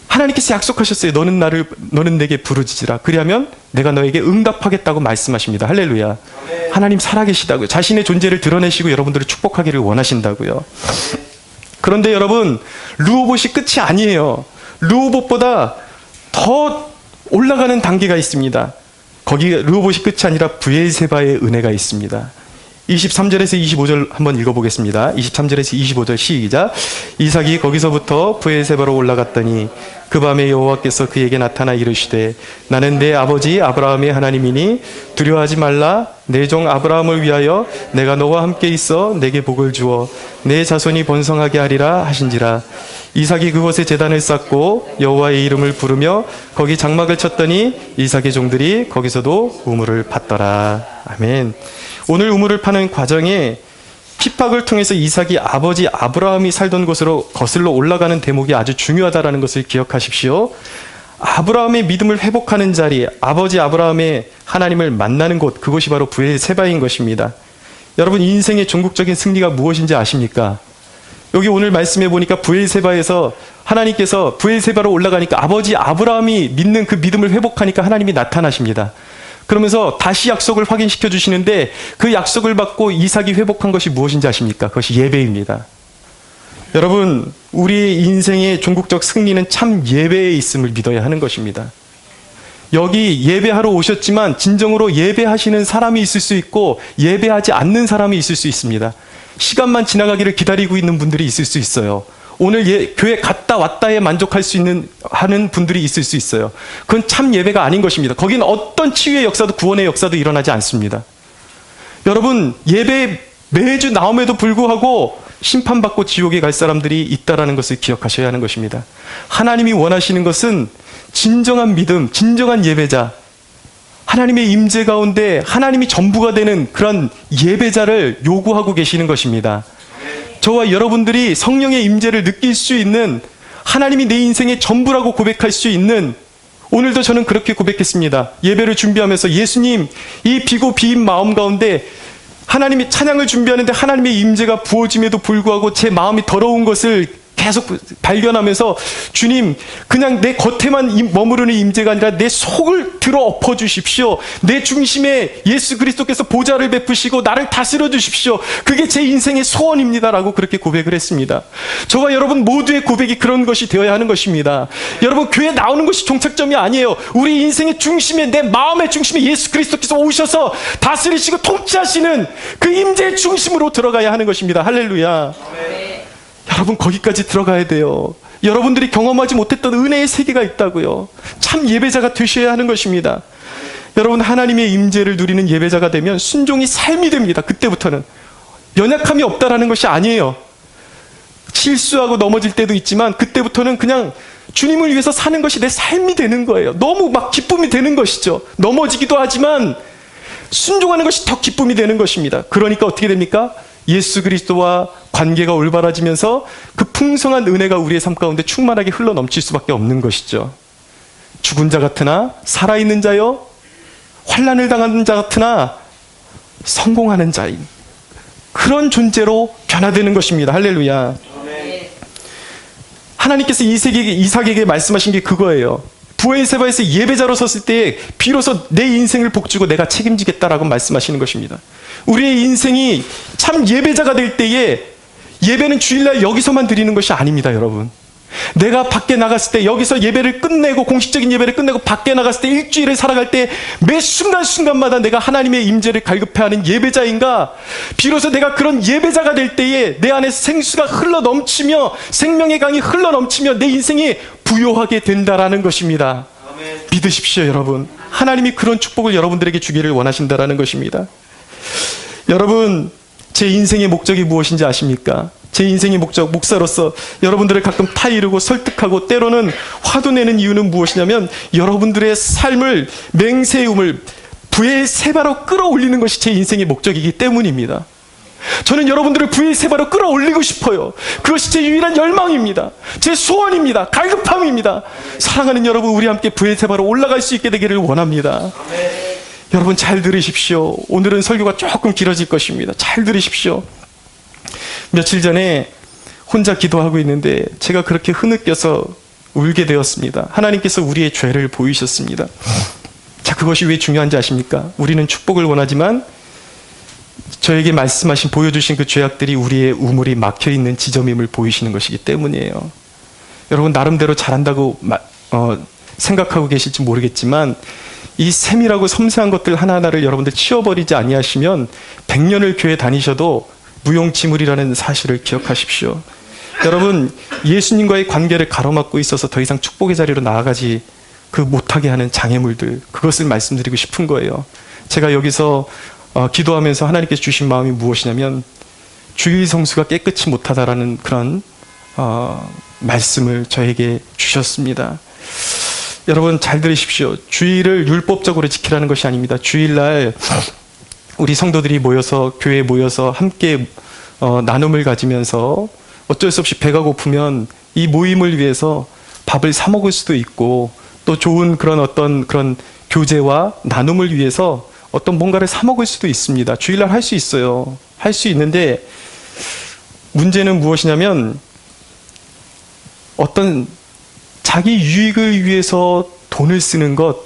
하나님께서 약속하셨어요. 너는 내게 부르짖으라. 그리하면 내가 너에게 응답하겠다고 말씀하십니다. 할렐루야. 하나님 살아계시다고요. 자신의 존재를 드러내시고 여러분들을 축복하기를 원하신다고요. 그런데 여러분, 르호봇이 끝이 아니에요. 르호봇보다 더 올라가는 단계가 있습니다. 거기 르호봇이 끝이 아니라 브엘세바의 은혜가 있습니다. 23절에서 25절 한번 읽어보겠습니다. 23절에서 25절 시작. 이삭이 거기서부터 브엘세바로 올라갔더니 그 밤에 여호와께서 그에게 나타나 이르시되, 나는 내 아버지 아브라함의 하나님이니 두려워하지 말라. 내 종 아브라함을 위하여 내가 너와 함께 있어 내게 복을 주어 내 자손이 번성하게 하리라 하신지라. 이삭이 그곳에 제단을 쌓고 여호와의 이름을 부르며 거기 장막을 쳤더니 이삭의 종들이 거기서도 우물을 팠더라. 아멘. 오늘 우물을 파는 과정에 핍박을 통해서 이삭이 아버지 아브라함이 살던 곳으로 거슬러 올라가는 대목이 아주 중요하다는 것을 기억하십시오. 아브라함의 믿음을 회복하는 자리, 아버지 아브라함의 하나님을 만나는 곳, 그곳이 바로 브엘세바인 것입니다. 여러분, 인생의 종국적인 승리가 무엇인지 아십니까? 여기 오늘 말씀해 보니까 브엘세바에서 하나님께서 브엘세바로 올라가니까 아버지 아브라함이 믿는 그 믿음을 회복하니까 하나님이 나타나십니다. 그러면서 다시 약속을 확인시켜 주시는데, 그 약속을 받고 이삭이 회복한 것이 무엇인지 아십니까? 그것이 예배입니다. 여러분, 우리 인생의 종국적 승리는 참 예배에 있음을 믿어야 하는 것입니다. 여기 예배하러 오셨지만 진정으로 예배하시는 사람이 있을 수 있고 예배하지 않는 사람이 있을 수 있습니다. 시간만 지나가기를 기다리고 있는 분들이 있을 수 있어요. 오늘 교회 갔다 왔다에 만족할 수 있는 하는 분들이 있을 수 있어요. 그건 참 예배가 아닌 것입니다. 거기는 어떤 치유의 역사도 구원의 역사도 일어나지 않습니다. 여러분, 예배에 매주 나옴에도 불구하고 심판받고 지옥에 갈 사람들이 있다는 것을 기억하셔야 하는 것입니다. 하나님이 원하시는 것은 진정한 믿음, 진정한 예배자, 하나님의 임재 가운데 하나님이 전부가 되는 그런 예배자를 요구하고 계시는 것입니다. 저와 여러분들이 성령의 임재를 느낄 수 있는, 하나님이 내 인생의 전부라고 고백할 수 있는, 오늘도 저는 그렇게 고백했습니다. 예배를 준비하면서, 예수님, 이 비고 비인 마음 가운데 하나님이 찬양을 준비하는데 하나님의 임재가 부어짐에도 불구하고 제 마음이 더러운 것을 계속 발견하면서, 주님, 그냥 내 겉에만 머무르는 임재가 아니라 내 속을 들어 엎어 주십시오. 내 중심에 예수 그리스도께서 보좌를 베푸시고 나를 다스려 주십시오. 그게 제 인생의 소원입니다라고 그렇게 고백을 했습니다. 저와 여러분 모두의 고백이 그런 것이 되어야 하는 것입니다. 여러분, 교회 나오는 것이 종착점이 아니에요. 우리 인생의 중심에, 내 마음의 중심에 예수 그리스도께서 오셔서 다스리시고 통치하시는 그 임재의 중심으로 들어가야 하는 것입니다. 할렐루야. 아멘. 여러분, 거기까지 들어가야 돼요. 여러분들이 경험하지 못했던 은혜의 세계가 있다고요. 참 예배자가 되셔야 하는 것입니다. 여러분, 하나님의 임재를 누리는 예배자가 되면 순종이 삶이 됩니다. 그때부터는 연약함이 없다라는 것이 아니에요. 실수하고 넘어질 때도 있지만 그때부터는 그냥 주님을 위해서 사는 것이 내 삶이 되는 거예요. 너무 막 기쁨이 되는 것이죠. 넘어지기도 하지만 순종하는 것이 더 기쁨이 되는 것입니다. 그러니까 어떻게 됩니까? 예수 그리스도와 관계가 올바라지면서 그 풍성한 은혜가 우리의 삶 가운데 충만하게 흘러넘칠 수밖에 없는 것이죠. 죽은 자 같으나 살아있는 자요, 환난을 당하는 자 같으나 성공하는 자인 그런 존재로 변화되는 것입니다. 할렐루야. 하나님께서 이삭에게 말씀하신 게 그거예요. 부엘세바에서 예배자로 섰을 때 비로소 내 인생을 복주고 내가 책임지겠다라고 말씀하시는 것입니다. 우리의 인생이 참 예배자가 될 때에 예배는 주일날 여기서만 드리는 것이 아닙니다, 여러분. 내가 밖에 나갔을 때, 여기서 예배를 끝내고 공식적인 예배를 끝내고 밖에 나갔을 때, 일주일을 살아갈 때 매 순간순간마다 내가 하나님의 임재를 갈급해하는 예배자인가, 비로소 내가 그런 예배자가 될 때에 내 안에 생수가 흘러 넘치며 생명의 강이 흘러 넘치며 내 인생이 부요하게 된다라는 것입니다. 아멘. 믿으십시오, 여러분. 하나님이 그런 축복을 여러분들에게 주기를 원하신다라는 것입니다. 여러분, 제 인생의 목적이 무엇인지 아십니까? 제 인생의 목적, 목사로서 여러분들을 가끔 타이르고 설득하고 때로는 화도 내는 이유는 무엇이냐면 여러분들의 삶을, 맹세움을 부엘세바로 끌어올리는 것이 제 인생의 목적이기 때문입니다. 저는 여러분들을 부엘세바로 끌어올리고 싶어요. 그것이 제 유일한 열망입니다. 제 소원입니다. 갈급함입니다. 사랑하는 여러분, 우리 함께 부엘세바로 올라갈 수 있게 되기를 원합니다. 여러분 잘 들으십시오. 오늘은 설교가 조금 길어질 것입니다. 잘 들으십시오. 며칠 전에 혼자 기도하고 있는데 제가 그렇게 흐느껴서 울게 되었습니다. 하나님께서 우리의 죄를 보이셨습니다. 자, 그것이 왜 중요한지 아십니까? 우리는 축복을 원하지만 저에게 말씀하신, 보여주신 그 죄악들이 우리의 우물이 막혀있는 지점임을 보이시는 것이기 때문이에요. 여러분 나름대로 잘한다고 생각하고 계실지 모르겠지만 이 세밀하고 섬세한 것들 하나하나를 여러분들 치워버리지 아니하시면 100년을 교회 다니셔도 무용지물이라는 사실을 기억하십시오. 여러분, 예수님과의 관계를 가로막고 있어서 더 이상 축복의 자리로 나아가지 못하게 하는 장애물들, 그것을 말씀드리고 싶은 거예요. 제가 여기서 기도하면서 하나님께서 주신 마음이 무엇이냐면 주일 성수가 깨끗이 못하다라는 그런 말씀을 저에게 주셨습니다. 여러분 잘 들으십시오. 주일을 율법적으로 지키라는 것이 아닙니다. 주일날 우리 성도들이 모여서, 교회에 모여서 함께 나눔을 가지면서 어쩔 수 없이 배가 고프면 이 모임을 위해서 밥을 사 먹을 수도 있고, 또 좋은 그런 교제와 나눔을 위해서 어떤 뭔가를 사 먹을 수도 있습니다. 주일날 할 수 있어요. 할 수 있는데 문제는 무엇이냐면 어떤 자기 유익을 위해서 돈을 쓰는 것,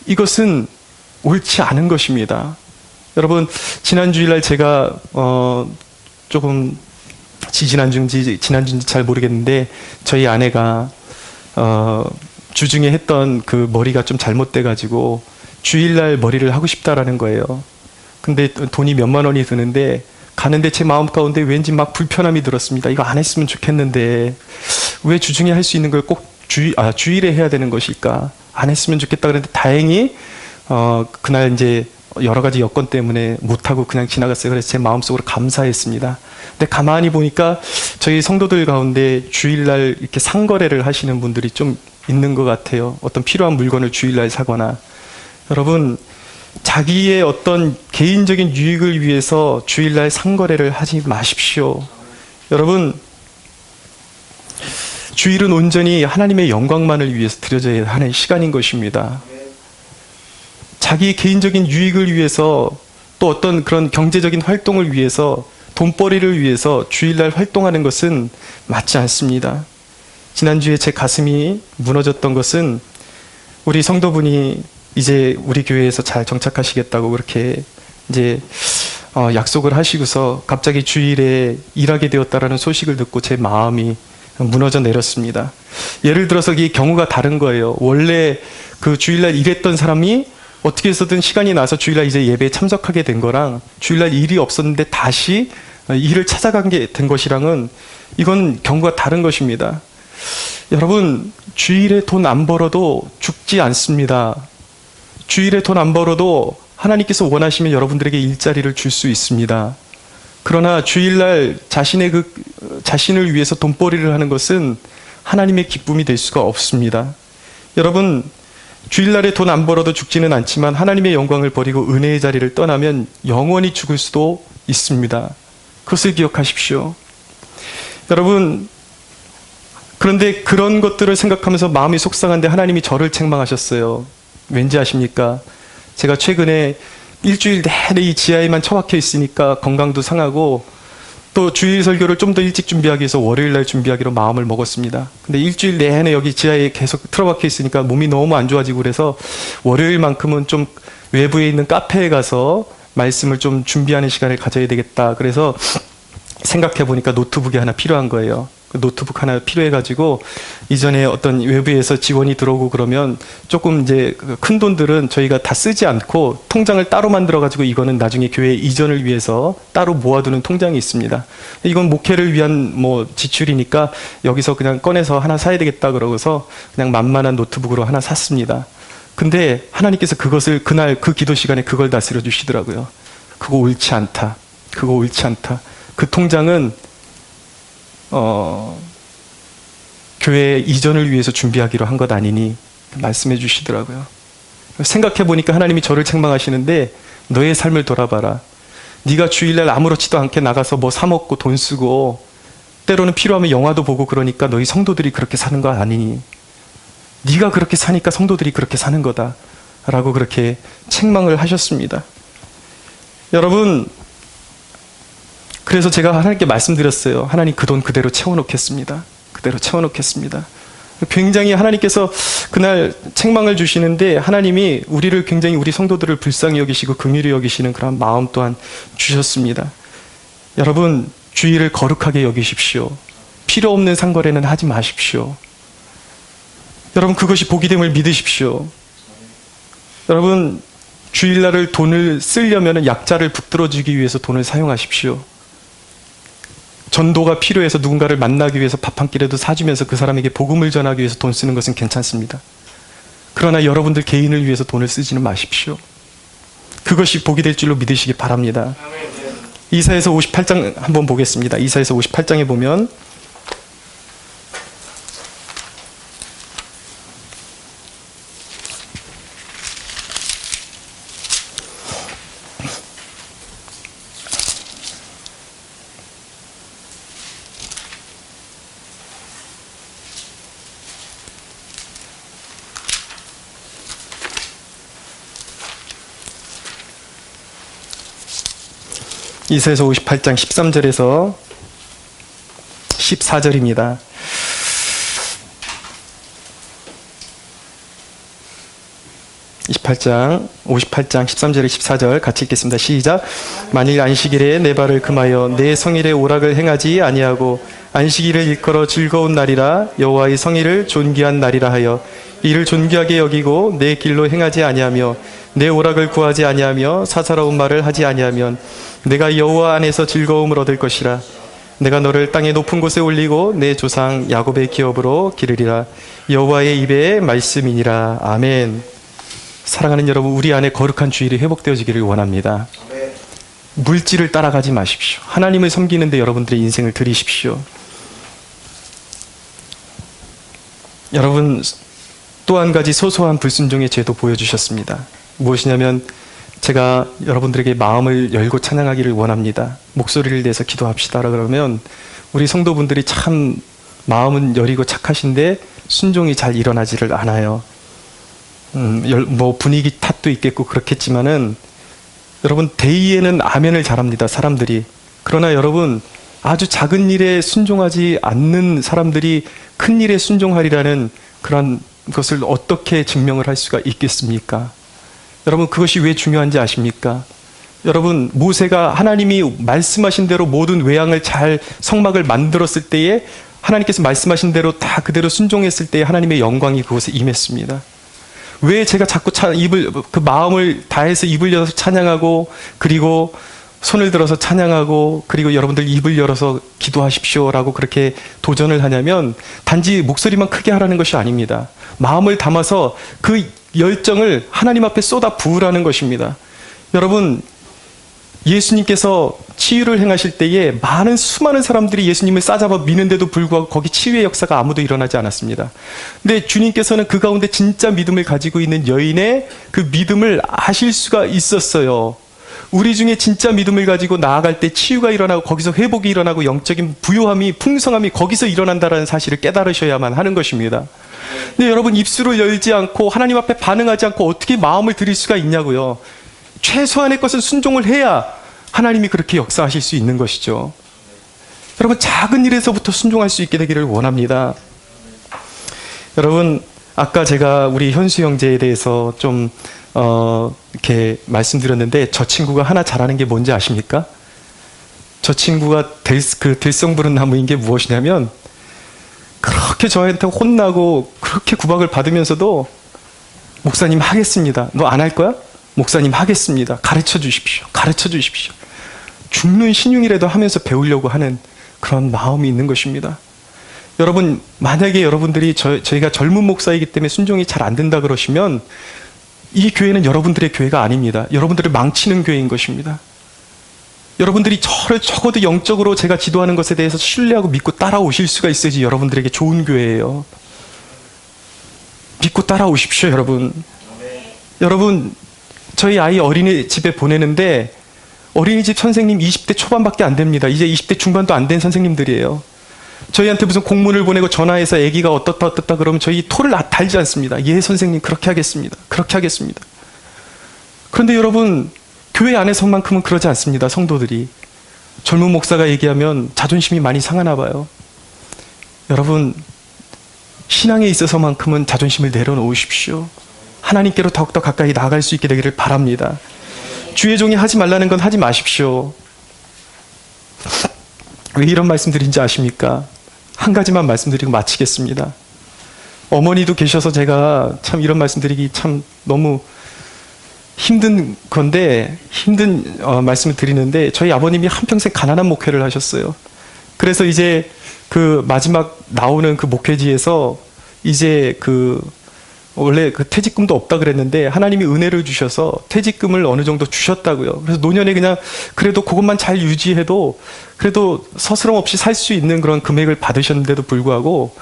이것은 옳지 않은 것입니다. 여러분, 지난 주일날 제가 조금 지난주인지 잘 모르겠는데 저희 아내가 주중에 했던 그 머리가 좀 잘못돼 가지고 주일날 머리를 하고 싶다라는 거예요. 근데 돈이 몇만 원이 드는데 가는데 제 마음 가운데 왠지 막 불편함이 들었습니다. 이거 안 했으면 좋겠는데 왜 주중에 할 수 있는 걸 꼭 주일에 해야 되는 것일까? 안 했으면 좋겠다 그랬는데 다행히 그날 이제 여러 가지 여건 때문에 못하고 그냥 지나갔어요. 그래서 제 마음속으로 감사했습니다. 근데 가만히 보니까 저희 성도들 가운데 주일날 이렇게 상거래를 하시는 분들이 좀 있는 것 같아요. 어떤 필요한 물건을 주일날 사거나. 여러분, 자기의 어떤 개인적인 유익을 위해서 주일날 상거래를 하지 마십시오. 여러분, 주일은 온전히 하나님의 영광만을 위해서 드려져야 하는 시간인 것입니다. 자기 개인적인 유익을 위해서, 또 어떤 그런 경제적인 활동을 위해서, 돈벌이를 위해서 주일날 활동하는 것은 맞지 않습니다. 지난주에 제 가슴이 무너졌던 것은 우리 성도분이 이제 우리 교회에서 잘 정착하시겠다고 그렇게 이제 약속을 하시고서 갑자기 주일에 일하게 되었다라는 소식을 듣고 제 마음이 무너져 내렸습니다. 예를 들어서 이 경우가 다른 거예요. 원래 그 주일날 일했던 사람이 어떻게 해서든 시간이 나서 주일날 이제 예배에 참석하게 된 거랑 주일날 일이 없었는데 다시 일을 찾아가게 된 것이랑은 이건 경우가 다른 것입니다. 여러분, 주일에 돈 안 벌어도 죽지 않습니다. 주일에 돈 안 벌어도 하나님께서 원하시면 여러분들에게 일자리를 줄 수 있습니다. 그러나 주일날 자신을 위해서 돈벌이를 하는 것은 하나님의 기쁨이 될 수가 없습니다. 여러분, 주일날에 돈 안 벌어도 죽지는 않지만 하나님의 영광을 버리고 은혜의 자리를 떠나면 영원히 죽을 수도 있습니다. 그것을 기억하십시오. 여러분, 그런데 그런 것들을 생각하면서 마음이 속상한데 하나님이 저를 책망하셨어요. 왠지 아십니까? 제가 최근에 일주일 내내 이 지하에만 처박혀 있으니까 건강도 상하고 또 주일 설교를 좀 더 일찍 준비하기 위해서 월요일 날 준비하기로 마음을 먹었습니다. 근데 일주일 내내 여기 지하에 계속 틀어박혀 있으니까 몸이 너무 안 좋아지고 그래서 월요일만큼은 좀 외부에 있는 카페에 가서 말씀을 좀 준비하는 시간을 가져야 되겠다. 그래서 생각해 보니까 노트북이 하나 필요한 거예요. 그 노트북 하나 필요해가지고 이전에 어떤 외부에서 지원이 들어오고 그러면 조금 이제 큰 돈들은 저희가 다 쓰지 않고 통장을 따로 만들어가지고 이거는 나중에 교회 이전을 위해서 따로 모아두는 통장이 있습니다. 이건 목회를 위한 뭐 지출이니까 여기서 그냥 꺼내서 하나 사야 되겠다 그러고서 그냥 만만한 노트북으로 하나 샀습니다. 근데 하나님께서 그것을 그날 그 기도 시간에 그걸 다스려 주시더라고요. 그거 옳지 않다. 그거 옳지 않다. 그 통장은 교회 이전을 위해서 준비하기로 한 것 아니니 말씀해 주시더라고요. 생각해 보니까 하나님이 저를 책망하시는데 너의 삶을 돌아봐라. 네가 주일날 아무렇지도 않게 나가서 뭐 사 먹고 돈 쓰고 때로는 필요하면 영화도 보고 그러니까 너희 성도들이 그렇게 사는 거 아니니 네가 그렇게 사니까 성도들이 그렇게 사는 거다 라고 그렇게 책망을 하셨습니다. 여러분, 그래서 제가 하나님께 말씀드렸어요. 하나님 그 돈 그대로 채워놓겠습니다. 그대로 채워놓겠습니다. 굉장히 하나님께서 그날 책망을 주시는데 하나님이 우리를 굉장히 우리 성도들을 불쌍히 여기시고 긍휼히 여기시는 그런 마음 또한 주셨습니다. 여러분, 주일을 거룩하게 여기십시오. 필요 없는 상거래는 하지 마십시오. 여러분, 그것이 복이 됨을 믿으십시오. 여러분, 주일날을 돈을 쓰려면 약자를 붙들어주기 위해서 돈을 사용하십시오. 전도가 필요해서 누군가를 만나기 위해서 밥 한 끼라도 사주면서 그 사람에게 복음을 전하기 위해서 돈 쓰는 것은 괜찮습니다. 그러나 여러분들 개인을 위해서 돈을 쓰지는 마십시오. 그것이 복이 될 줄로 믿으시기 바랍니다. 이사야서 58장 한번 보겠습니다. 이사야서 58장에 보면 이사야서 58장 13절에서 14절입니다. (58장 13절에 14절) 같이 읽겠습니다. 시작. 만일 안식일에 내 발을 금하여 내 성일의 오락을 행하지 아니하고 안식일을 일컬어 즐거운 날이라 여호와의 성일을 존귀한 날이라 하여 이를 존귀하게 여기고 내 길로 행하지 아니하며 내 오락을 구하지 아니하며 사사로운 말을 하지 아니하면 내가 여호와 안에서 즐거움을 얻을 것이라. 내가 너를 땅의 높은 곳에 올리고 내 조상 야곱의 기업으로 기르리라. 여호와의 입의 말씀이니라. 아멘. 사랑하는 여러분, 우리 안에 거룩한 주일이 회복되어지기를 원합니다. 물질을 따라가지 마십시오. 하나님을 섬기는 데 여러분들의 인생을 드리십시오. 여러분, 또 한 가지 소소한 불순종의 죄도 보여주셨습니다. 무엇이냐면 제가 여러분들에게 마음을 열고 찬양하기를 원합니다. 목소리를 내서 기도합시다라 그러면 우리 성도분들이 참 마음은 여리고 착하신데 순종이 잘 일어나지를 않아요. 뭐 분위기 탓도 있겠고 그렇겠지만은 여러분, 대의에는 아멘을 잘합니다, 사람들이. 그러나 여러분, 아주 작은 일에 순종하지 않는 사람들이 큰 일에 순종하리라는 그런 것을 어떻게 증명을 할 수가 있겠습니까? 여러분, 그것이 왜 중요한지 아십니까? 여러분, 모세가 하나님이 말씀하신 대로 모든 외양을 잘 성막을 만들었을 때에 하나님께서 말씀하신 대로 다 그대로 순종했을 때에 하나님의 영광이 그곳에 임했습니다. 왜 제가 자꾸 그 마음을 다해서 입을 열어서 찬양하고 그리고 손을 들어서 찬양하고 그리고 여러분들 입을 열어서 기도하십시오라고 그렇게 도전을 하냐면 단지 목소리만 크게 하라는 것이 아닙니다. 마음을 담아서 그 열정을 하나님 앞에 쏟아 부으라는 것입니다. 여러분, 예수님께서 치유를 행하실 때에 수많은 사람들이 예수님을 싸잡아 미는데도 불구하고 거기 치유의 역사가 아무도 일어나지 않았습니다. 근데 주님께서는 그 가운데 진짜 믿음을 가지고 있는 여인의 그 믿음을 아실 수가 있었어요. 우리 중에 진짜 믿음을 가지고 나아갈 때 치유가 일어나고 거기서 회복이 일어나고 영적인 부요함이, 풍성함이 거기서 일어난다는 사실을 깨달으셔야만 하는 것입니다. 근데 여러분, 입술을 열지 않고 하나님 앞에 반응하지 않고 어떻게 마음을 드릴 수가 있냐고요. 최소한의 것은 순종을 해야 하나님이 그렇게 역사하실 수 있는 것이죠. 여러분, 작은 일에서부터 순종할 수 있게 되기를 원합니다. 여러분, 아까 제가 우리 현수 형제에 대해서 좀 이렇게 말씀드렸는데, 저 친구가 하나 잘하는 게 뭔지 아십니까? 저 친구가 들성 부른 나무인 게 무엇이냐면, 그렇게 저한테 혼나고 그렇게 구박을 받으면서도, 목사님 하겠습니다. 너 안 할 거야? 목사님 하겠습니다. 가르쳐 주십시오. 가르쳐 주십시오. 죽는 신용이라도 하면서 배우려고 하는 그런 마음이 있는 것입니다. 여러분, 만약에 여러분들이 저희가 젊은 목사이기 때문에 순종이 잘 안 된다 그러시면, 이 교회는 여러분들의 교회가 아닙니다. 여러분들을 망치는 교회인 것입니다. 여러분들이 저를 적어도 영적으로 제가 지도하는 것에 대해서 신뢰하고 믿고 따라오실 수가 있어야지 여러분들에게 좋은 교회예요. 믿고 따라오십시오, 여러분. 여러분, 저희 아이 어린이집에 보내는데 어린이집 선생님 20대 초반밖에 안 됩니다. 이제 20대 중반도 안 된 선생님들이에요. 저희한테 무슨 공문을 보내고 전화해서 아기가 어떻다 그러면 저희 토를 달지 않습니다. 예, 선생님, 그렇게 하겠습니다. 그렇게 하겠습니다. 그런데 여러분, 교회 안에서만큼은 그러지 않습니다. 성도들이. 젊은 목사가 얘기하면 자존심이 많이 상하나 봐요. 여러분, 신앙에 있어서만큼은 자존심을 내려놓으십시오. 하나님께로 더욱더 가까이 나아갈 수 있게 되기를 바랍니다. 주의 종이 하지 말라는 건 하지 마십시오. 왜 이런 말씀 드린지 아십니까? 한 가지만 말씀드리고 마치겠습니다. 어머니도 계셔서 제가 참 이런 말씀 드리기 참 너무 힘든 건데, 힘든 말씀을 드리는데, 저희 아버님이 한평생 가난한 목회를 하셨어요. 그래서 이제 그 마지막 나오는 그 목회지에서 이제 원래 퇴직금도 없다 그랬는데 하나님이 은혜를 주셔서 퇴직금을 어느 정도 주셨다고요. 그래서 노년에 그냥 그래도 그것만 잘 유지해도 그래도 서스럼 없이 살 수 있는 그런 금액을 받으셨는데도 불구하고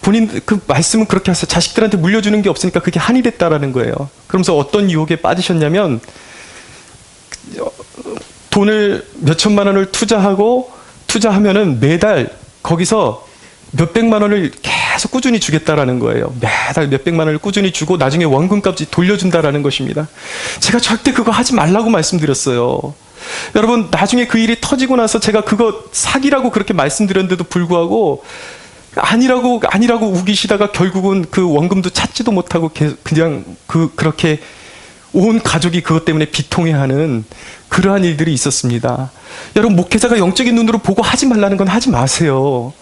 본인 그 말씀은 그렇게 하세요. 자식들한테 물려주는 게 없으니까 그게 한이 됐다라는 거예요. 그러면서 어떤 유혹에 빠지셨냐면, 돈을 몇천만 원을 투자하면은 매달 거기서 몇백만 원을 계속 꾸준히 주겠다라는 거예요. 매달 몇백만 원을 꾸준히 주고 나중에 원금값이 돌려준다라는 것입니다. 제가 절대 그거 하지 말라고 말씀드렸어요. 여러분, 나중에 그 일이 터지고 나서 제가 그거 사기라고 그렇게 말씀드렸는데도 불구하고 아니라고 우기시다가 결국은 그 원금도 찾지도 못하고 그냥 그렇게 온 가족이 그것 때문에 비통해하는 그러한 일들이 있었습니다. 여러분, 목회자가 영적인 눈으로 보고 하지 말라는 건 하지 마세요.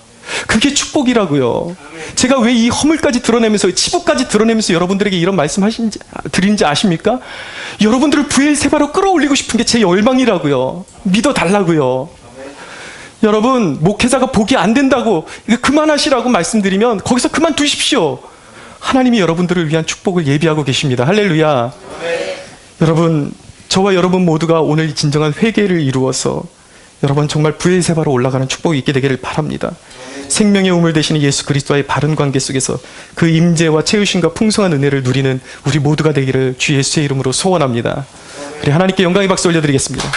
그게 축복이라고요. 제가 왜 이 허물까지 드러내면서, 치부까지 드러내면서 여러분들에게 이런 말씀 드린지 아십니까? 여러분들을 부엘세바로 끌어올리고 싶은 게 제 열망이라고요. 믿어달라고요. 여러분, 목회자가 복이 안 된다고 그만하시라고 말씀드리면 거기서 그만두십시오. 하나님이 여러분들을 위한 축복을 예비하고 계십니다. 할렐루야. 여러분, 저와 여러분 모두가 오늘 진정한 회개를 이루어서 여러분 정말 부엘세바로 올라가는 축복이 있게 되기를 바랍니다. 생명의 우물 되시는 예수 그리스도와의 바른 관계 속에서 그 임재와 채우심과 풍성한 은혜를 누리는 우리 모두가 되기를 주 예수의 이름으로 소원합니다. 우리 하나님께 영광의 박수 올려드리겠습니다.